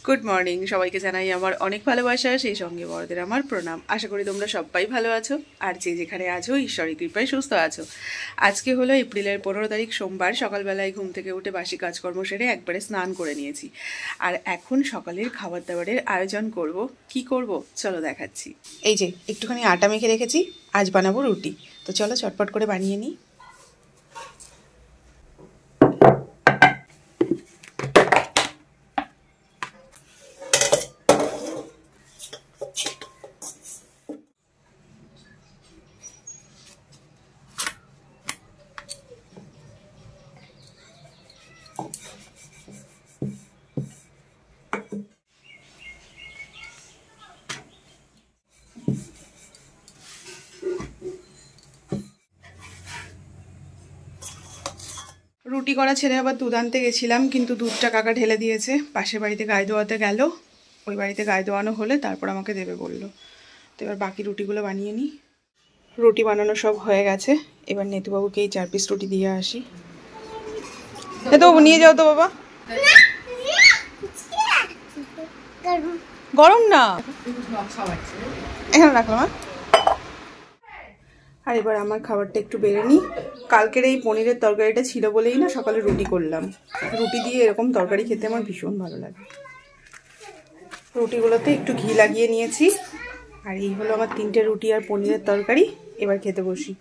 Good morning সবাইকে জানাই আমার অনেক ভালোবাসা, সেই সঙ্গে বড়দের আমার প্রণাম। আশা করি তোমরা সবাই ভালো আছো, আর যে যেখানে আছো ঈশ্বরের কৃপায় সুস্থ আছো। আজকে হলো এপ্রিলের 15 তারিখ সোমবার। সকালবেলায় ঘুম থেকে উঠে বাসি কাজকর্ম সেরে একবারে স্নান করে নিয়েছি, আর এখন সকালের খাবার দাবারের আয়োজন করব। কি করব চলো দেখাচ্ছি। এই যে একটুখানি আটা মেখে রেখেছি, আজ বানাবো রুটি। তো চলো চটপট করে বানিয়ে নিই। রুটি করা ছেড়ে আবার দুধ আনতে গেছিলাম, কিন্তু দুধটা কাকা ঢেলে দিয়েছে। পাশের বাড়িতে গায়ে দোয়াতে গেল, ওই বাড়িতে গায়ে দোয়ানো হলে তারপর আমাকে দেবে বললো। তো এবার বাকি রুটিগুলো বানিয়ে নিই। রুটি বানানো সব হয়ে গেছে, এবার নেতুবাবুকে এই 4 পিস রুটি দিয়ে আসি। নেতুবাবু নিয়ে যাও তো বাবা। গরম না, এখানে রাখলাম। আর এবার আমার খাবারটা একটু বেড়ে নিই। কালকের এই পনিরের তরকারিটা ছিল বলেই না সকালে রুটি করলাম। রুটি দিয়ে এরকম তরকারি খেতে আমার ভীষণ ভালো লাগে। রুটিগুলোতে একটু ঘি লাগিয়ে নিয়েছি, আর এই হলো আমার 3টে রুটি আর পনিরের তরকারি। এবার খেতে বসি।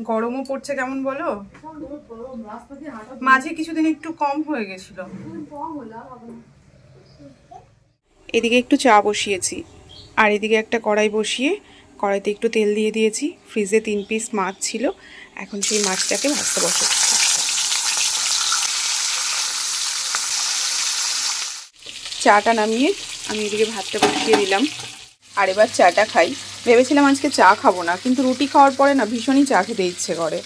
গরমও পড়ছে কেমন বলো। মাঝে কিছুদিন একটু কম হয়ে গেছিল। এদিকে একটু চা বসিয়েছি, আর এদিকে একটা কড়াই বসিয়ে কড়াইতে একটু তেল দিয়ে দিয়েছি। ফ্রিজে 3 পিস মাছ ছিল, এখন সেই মাছটাকে ভাজতে বসাচ্ছি। চাটা নামিয়ে আমি এদিকে ভাতটা বসিয়ে দিলাম, আর এবার চাটা খাই। ভেবেছিলাম আজকে চা খাবো না, কিন্তু রুটি খাওয়ার পরে না ভীষণই চা খেতে ইচ্ছে করে।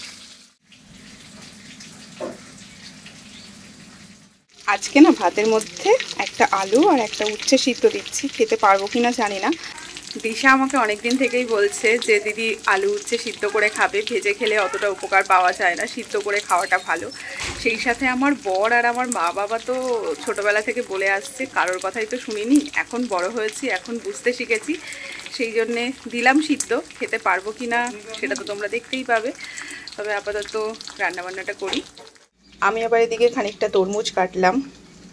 আজকে না ভাতের মধ্যে একটা আলু আর একটা উচ্ছে সিদ্ধ দিচ্ছি, খেতে পারবো কিনা জানি না। দিশা আমাকে অনেকদিন থেকেই বলছে যে দিদি আলু উচ্ছে সিদ্ধ করে খাবে, ভেজে খেলে অতটা উপকার পাওয়া যায় না, সিদ্ধ করে খাওয়াটা ভালো। সেই সাথে আমার বর আর আমার মা বাবা তো ছোটোবেলা থেকে বলে আসছে, কারোর কথাই তো শুনিনি। এখন বড় হয়েছি, এখন বুঝতে শিখেছি, সেই জন্যে দিলাম সিদ্ধ। খেতে পারবো কি না সেটা তো তোমরা দেখতেই পাবে। তবে আপাতত রান্নাবান্নাটা করি। আমি আবার এদিকে খানিকটা তরমুজ কাটলাম,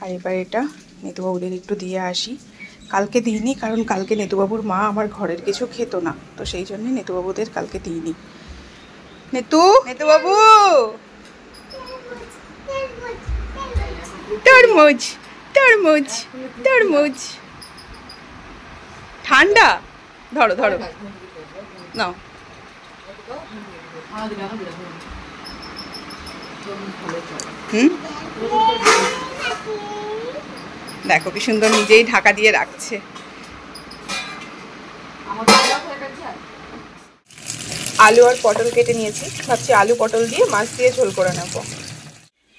আর এবার এটা নেতুবাবুদের একটু দিয়ে আসি। কালকে দিইনি, কারণ কালকে নেতুবাবুর মা আমার ঘরের কিছু খেত না, তো সেই জন্যে নেতুবাবুদের কালকে দিইনি। নেতুবাবু তরমুজ তরমুজ তরমুজ ঠান্ডা, ধরো ধরো নাও। দেখো কি সুন্দর নিজেই ঢাকা দিয়ে রাখছে। আলু আর পটল কেটে নিয়েছি, ভাবছি আলু পটল দিয়ে মাছ দিয়ে ঝোল করে নেব।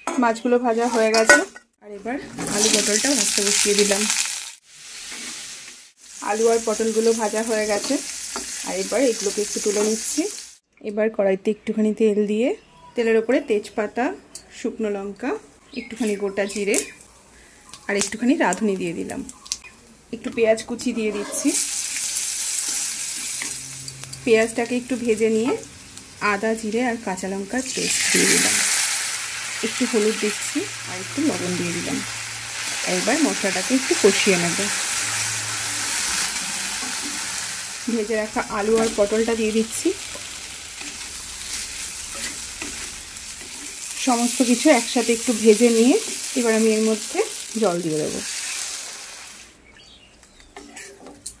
মাছগুলো ভাজা হয়ে গেছে, আর এবার আলু পটলটা ভাজতে বসিয়ে দিলাম। আলু আর পটলগুলো ভাজা হয়ে গেছে, আর এবার এগুলোকে একটু তুলে নিচ্ছি। এবার কড়াইতে একটুখানি তেল দিয়ে তেলের ওপরে তেজপাতা, শুকনো লঙ্কা, একটুখানি গোটা জিরে আর একটুখানি রাঁধুনি দিয়ে দিলাম। একটু পেঁয়াজ কুচি দিয়ে দিচ্ছি। পেঁয়াজটাকে একটু ভেজে নিয়ে আদা জিরে আর কাঁচা লঙ্কার পেস্ট দিয়ে দিলাম। একটু হলুদ দিচ্ছি আর একটু লবণ দিয়ে দিলাম। এবার মশলাটাকে একটু কষিয়ে নেব। ভেজে রাখা আলু আর পটলটা দিয়ে দিচ্ছি। সমস্ত কিছু একসাথে একটু ভেজে নিয়ে এবার আমি এর মধ্যে জল দিয়ে দেবো।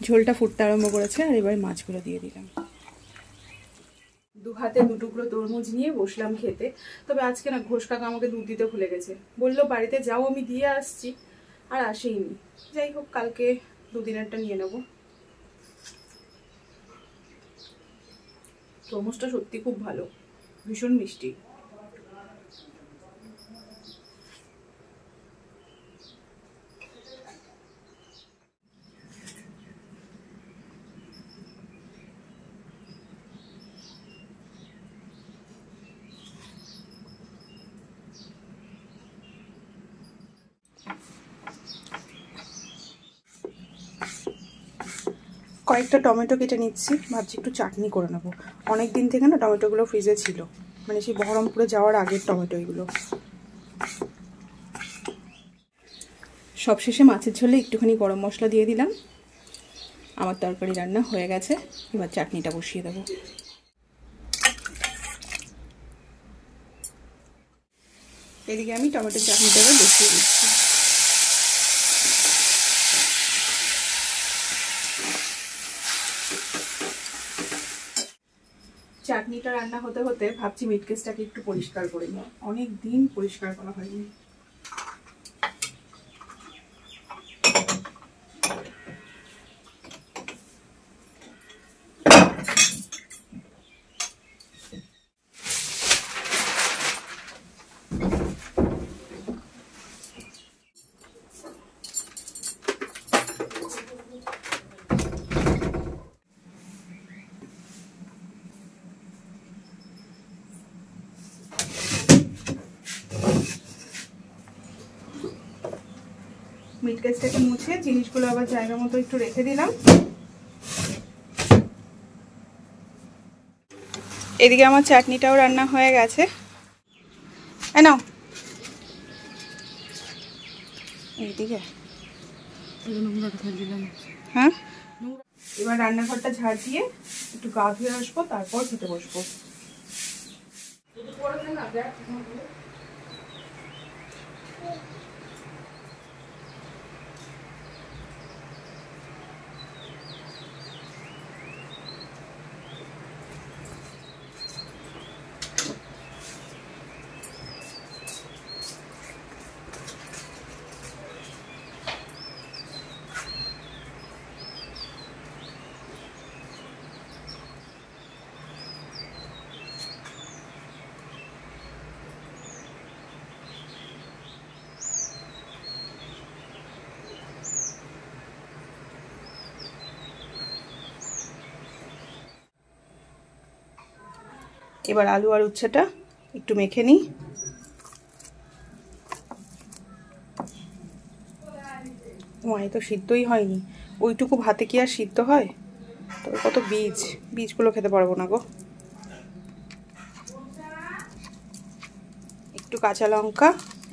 ঝোলটা ফুটতে আরম্ভ করেছে, আর এবার মাছগুলো দিয়ে দিলাম। 2 হাতে 2 টুকরো তরমুজ নিয়ে বসলাম খেতে। তবে আজকে না ঘোষ কাকা আমাকে দুধ দিতে ভুলে গেছে, বললো বাড়িতে যাও আমি দিয়ে আসছি, আর আসেইনি। যাই হোক, কালকে 2 দিনেরটা নিয়ে নেব। তরমুজটা সত্যি খুব ভালো, ভীষণ মিষ্টি। কয়েকটা টমেটো কেটে নিচ্ছি, ভাবছি একটু চাটনি করে নেবো। অনেক দিন থেকে না টমেটোগুলো ফ্রিজে ছিল, মানে সেই বহরমপুরে যাওয়ার আগের টমেটো এগুলো। সবশেষে মাছের ঝোলে একটুখানি গরম মশলা দিয়ে দিলাম। আমার তরকারি রান্না হয়ে গেছে, এবার চাটনিটা বসিয়ে দেবো। এদিকে আমি টমেটোর চাটনিটাকে বসিয়ে দিচ্ছি। চাটনিটা রান্না হতে হতে ভাবছি মিট কেসটাকে একটু পরিষ্কার করে নিই, অনেক দিন পরিষ্কার করা হয়নি। মিট কেসটাকে মুছে জিনিসগুলো আবার জায়গা মতো একটু রেখে দিলাম। এদিকে আমার চাটনিটাও রান্না হয়ে গেছে। নাও এইদিকে, হ্যাঁ এবার রান্নাঘরটা ঝাড় দিয়ে একটু গা ধুয়ে আসবো, তারপর খেতে বসবো। এবার আলু আর উচ্ছেটা একটু মেখে নিই। ওই তো সিদ্ধই হয়নি, ওইটুকু ভাতে কি আর সিদ্ধ হয়? তবে কত বীজগুলো খেতে পারবো না গো। একটু কাঁচা লঙ্কা,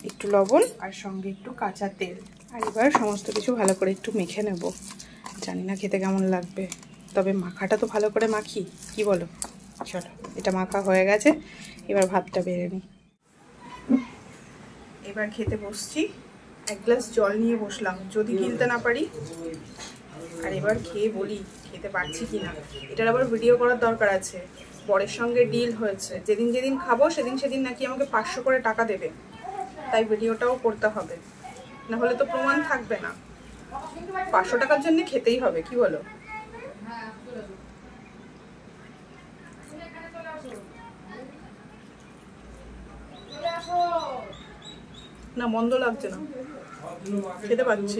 একটু লবণ আর সঙ্গে একটু কাঁচা তেল। আর এবার সমস্ত কিছু ভালো করে একটু মেখে নেব। জানি না খেতে কেমন লাগবে, তবে মাখাটা তো ভালো করে মাখি, কি বলো? চলো, এটা মাখা হয়ে গেছে, এবার ভাতটা বেড়ে নিই। এবার খেতে বসছি। এক গ্লাস জল নিয়ে বসলাম, যদি গিলতে না পারি। আর এবার খেয়ে বলি খেতে পারছি কিনা। এটার আবার ভিডিও করার দরকার আছে, বরের সঙ্গে ডিল হয়েছে, যেদিন যেদিন খাবো সেদিন নাকি আমাকে 500 করে টাকা দেবে, তাই ভিডিওটাও করতে হবে, না হলে তো প্রমাণ থাকবে না। 500 টাকার জন্য খেতেই হবে, কি বলো? না মন্দ লাগছে না, খেতে পাচ্ছি।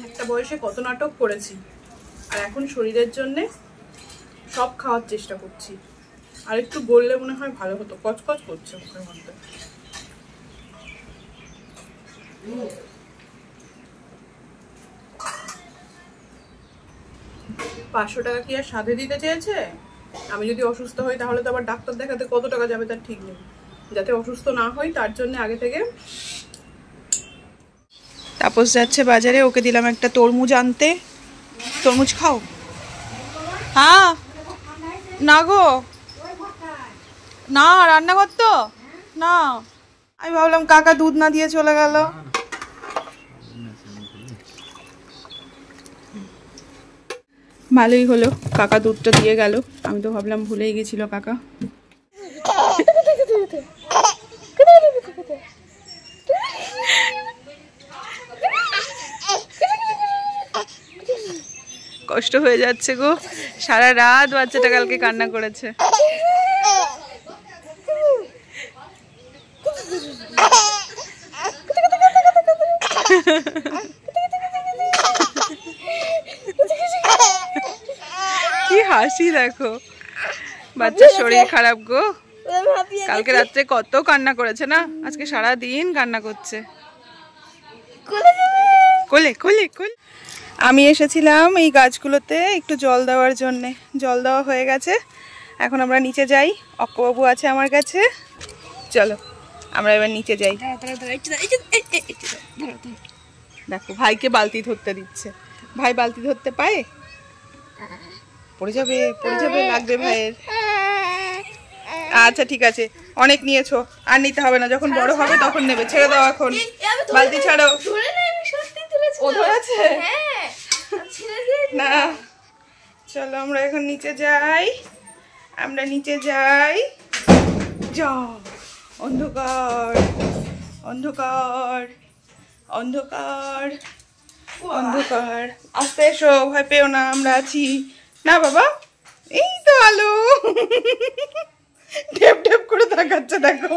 একটা বয়সে কত নাটক করেছি, আর এখন শরীরের জন্যে সব খাওয়ার চেষ্টা করছি। আর একটু বললে মনে হয় ভালো হতো, কচকচ করছে মুখের মধ্যে। 500 টাকা কি আর সাধে দিতে চেয়েছে? আমি যদি অসুস্থ হই তাহলে তো আবার ডাক্তার দেখাতে কত টাকা যাবে তার ঠিক নেই। যাতে অসুস্থ না হই তার জন্য আগে থেকে। তাপস যাচ্ছে বাজারে, ওকে দিলাম একটা তরমুজ আনতে। তরমুজ খাও? হ্যাঁ না গো, না রান্নাঘর তো না। আমি ভাবলাম কাকা দুধ না দিয়ে চলে গেল। ভালোই হলো, কাকা দুধটা দিয়ে গেল। আমি তো ভাবলাম ভুলেই গেছিল কাকা। কষ্ট হয়ে যাচ্ছে গো, সারা রাত বাচ্চাটা কালকে কান্না করেছে। কি হাসি দেখো, বাচ্চার শরীর খারাপ গো। কালকে রাত্রে কত কান্না করেছে না, আজকে সারা দিন কান্না করছে। কোলে কোলে কোলে। আমি এসেছিলাম এই গাছগুলোতে একটু জল দেওয়ার জন্যে, জল দেওয়া হয়ে গেছে। এখন আমরা নিচে যাই, অক্কবাবু আছে আমার কাছে। চলো আমরা এবার নিচে যাই। দেখো ভাইকে বালতি ধরতে দিচ্ছে, ভাই বালতি ধরতে পায়? পড়ে যাবে পড়ে যাবে, লাগবে ভাইয়ের। আচ্ছা ঠিক আছে, অনেক নিয়েছো, আর নিতে হবে না, যখন বড় হবে তখন নেবে। ছেড়ে দাও এখন, বালতি ছাড়ো। ও ধরেছে না। চলো আমরা এখন নিচে যাই, আমরা নিচে যাই। যাও, অন্ধকার অন্ধকার অন্ধকার অন্ধকার। আস্তে এসো, ভয় পেও না, আমরা আছি না বাবা। এই তো আলো, ঢেপ ঢেপ করে তাকাচ্ছে দেখো।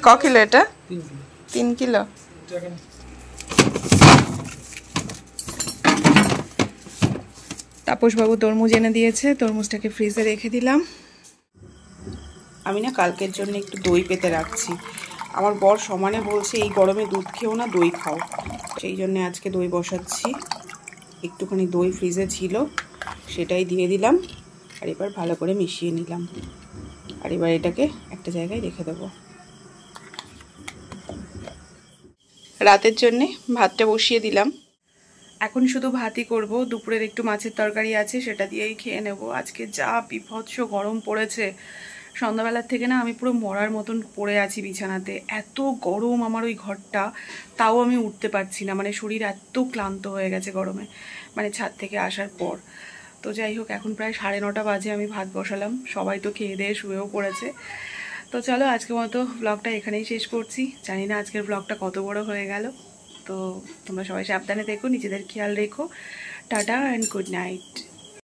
ক কিলো এটা? 3 কিলো। তাপসবাবু তরমুজ এনে দিয়েছে, তরমুজটাকে ফ্রিজে রেখে দিলাম। আমি না কালকের জন্য একটু দই পেতে রাখছি। আমার বর সমানে বলছে এই গরমে দুধ খেও না, দই খাও, সেই জন্য আজকে দই বসাচ্ছি। একটুখানি দই ফ্রিজে ছিল, সেটাই দিয়ে দিলাম। আর এবার ভালো করে মিশিয়ে নিলাম, আর এবার এটাকে একটা জায়গায় রেখে দেবো। রাতের জন্যে ভাতটা বসিয়ে দিলাম। এখন শুধু ভাতই করব, দুপুরের একটু মাছের তরকারি আছে, সেটা দিয়েই খেয়ে নেব। আজকে যা বিভৎস গরম পড়েছে, সন্ধ্যাবেলার থেকে না আমি পুরো মরার মতন পড়ে আছি বিছানাতে। এত গরম আমার ওই ঘরটা, তাও আমি উঠতে পারছি না, মানে শরীর এত ক্লান্ত হয়ে গেছে গরমে, মানে ছাদ থেকে আসার পর। তো যাই হোক, এখন প্রায় 9:30 বাজে, আমি ভাত বসালাম, সবাই তো খেয়ে দিয়ে শুয়েও পড়েছে। তো চলো আজকের মতো ব্লগটা এখানেই শেষ করছি। জানি না আজকের ব্লগটা কত বড় হয়ে গেল। তো তোমরা সবাই সাবধানে থেকো, নিজেদের খেয়াল রেখো। Tata and good night.